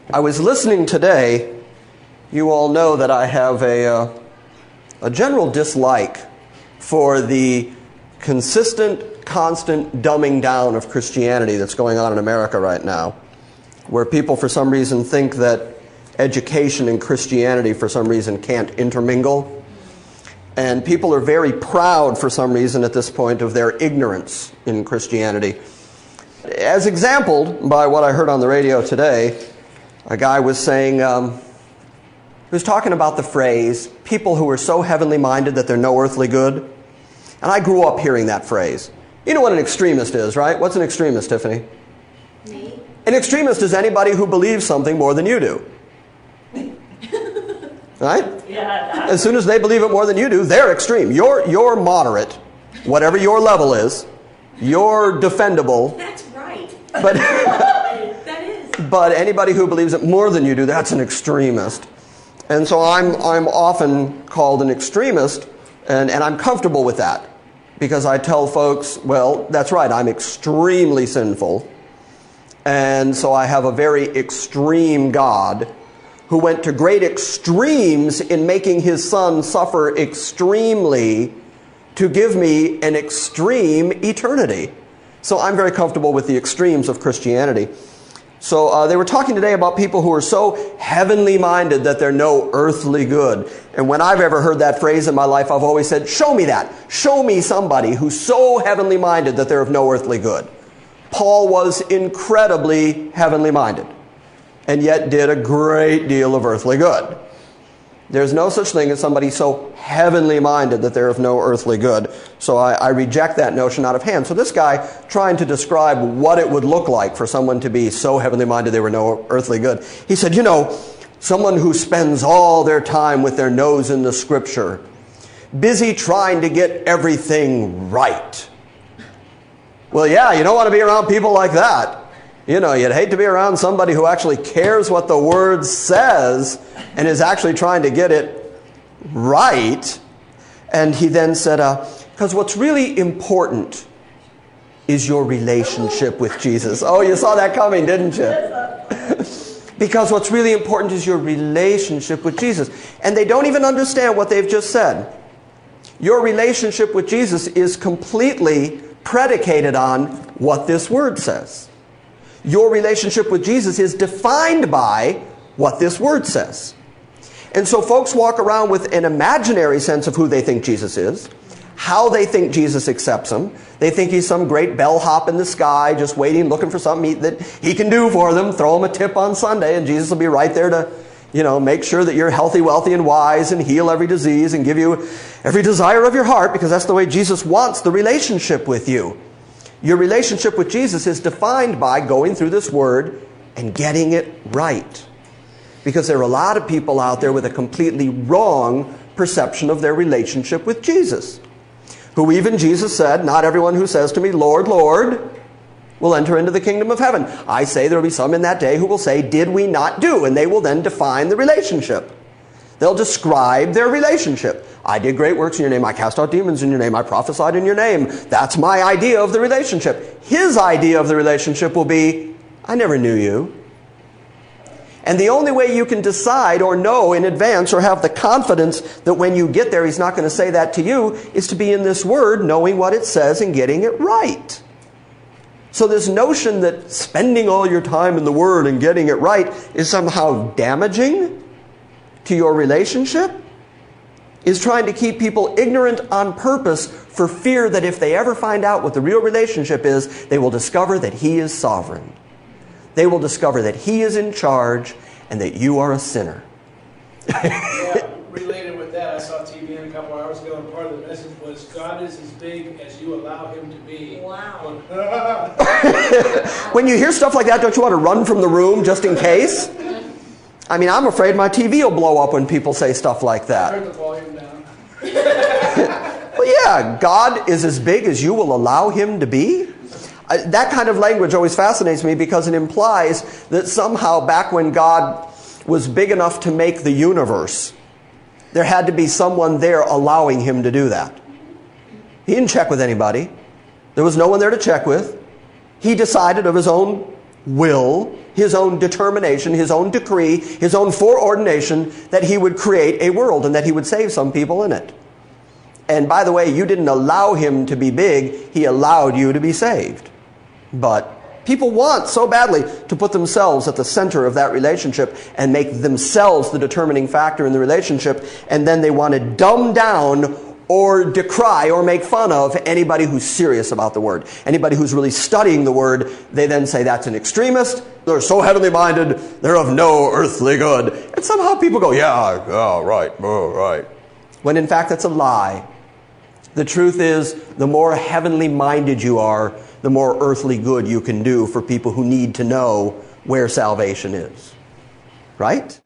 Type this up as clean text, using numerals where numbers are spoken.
I was listening today. You all know that I have a general dislike for the consistent, constant dumbing down of Christianity that's going on in America right now, where people for some reason think that education and Christianity for some reason can't intermingle. And people are very proud for some reason at this point of their ignorance in Christianity. As exampled by what I heard on the radio today, a guy was saying, he was talking about the phrase, people who are so heavenly minded that they're no earthly good. And I grew up hearing that phrase. You know what an extremist is, right? What's an extremist, Tiffany? Me? An extremist is anybody who believes something more than you do. Right? Yeah. As soon as they believe it more than you do, they're extreme. You're moderate, whatever your level is. You're defendable. That's right. But, That is. but anybody who believes it more than you do, that's an extremist. And so I'm often called an extremist, and I'm comfortable with that. Because I tell folks, well, that's right, I'm extremely sinful. And so I have a very extreme God who went to great extremes in making his son suffer extremely to give me an extreme eternity. So I'm very comfortable with the extremes of Christianity. So they were talking today about people who are so heavenly minded that they're no earthly good. And when I've ever heard that phrase in my life, I've always said, show me that. Show me somebody who's so heavenly minded that they're of no earthly good. Paul was incredibly heavenly minded, and yet did a great deal of earthly good. There's no such thing as somebody so heavenly minded that they're of no earthly good. So I reject that notion out of hand. So this guy, trying to describe what it would look like for someone to be so heavenly minded they were no earthly good, he said, you know, someone who spends all their time with their nose in the scripture, busy trying to get everything right. Well, yeah, you don't want to be around people like that. You know, you'd hate to be around somebody who actually cares what the Word says and is actually trying to get it right. And he then said, because what's really important is your relationship with Jesus. Oh, you saw that coming, didn't you? Because what's really important is your relationship with Jesus. And they don't even understand what they've just said. Your relationship with Jesus is completely predicated on what this Word says. Your relationship with Jesus is defined by what this Word says. And so folks walk around with an imaginary sense of who they think Jesus is, how they think Jesus accepts them. They think he's some great bellhop in the sky, just waiting, looking for something that he can do for them, throw them a tip on Sunday, and Jesus will be right there to, you know, make sure that you're healthy, wealthy, and wise, and heal every disease, and give you every desire of your heart, because that's the way Jesus wants the relationship with you. Your relationship with Jesus is defined by going through this Word and getting it right. Because there are a lot of people out there with a completely wrong perception of their relationship with Jesus. Who even Jesus said, not everyone who says to me, Lord, Lord, will enter into the kingdom of heaven. I say there will be some in that day who will say, did we not do? And they will then define the relationship. They'll describe their relationship. I did great works in your name. I cast out demons in your name. I prophesied in your name. That's my idea of the relationship. His idea of the relationship will be, I never knew you. And the only way you can decide or know in advance or have the confidence that when you get there he's not going to say that to you is to be in this Word, knowing what it says and getting it right. So this notion that spending all your time in the Word and getting it right is somehow damaging to your relationship is trying to keep people ignorant on purpose for fear that if they ever find out what the real relationship is, they will discover that He is sovereign. They will discover that He is in charge and that you are a sinner. Yeah, related with that, I saw TVN a couple hours ago, and part of the message was, God is as big as you allow Him to be. Wow. When you hear stuff like that, don't you want to run from the room just in case? I mean, I'm afraid my TV will blow up when people say stuff like that. Turn the volume down. Well, yeah, God is as big as you will allow Him to be. That kind of language always fascinates me because it implies that somehow back when God was big enough to make the universe, there had to be someone there allowing Him to do that. He didn't check with anybody. There was no one there to check with. He decided of His own will, his own determination, his own decree, his own foreordination that he would create a world and that he would save some people in it. And by the way, you didn't allow him to be big, he allowed you to be saved. But people want so badly to put themselves at the center of that relationship and make themselves the determining factor in the relationship, and then they want to dumb down or decry or make fun of anybody who's serious about the Word. Anybody who's really studying the Word, they then say that's an extremist, they're so heavenly minded, they're of no earthly good. And somehow people go, yeah, right. When in fact that's a lie. The truth is, the more heavenly minded you are, the more earthly good you can do for people who need to know where salvation is. Right?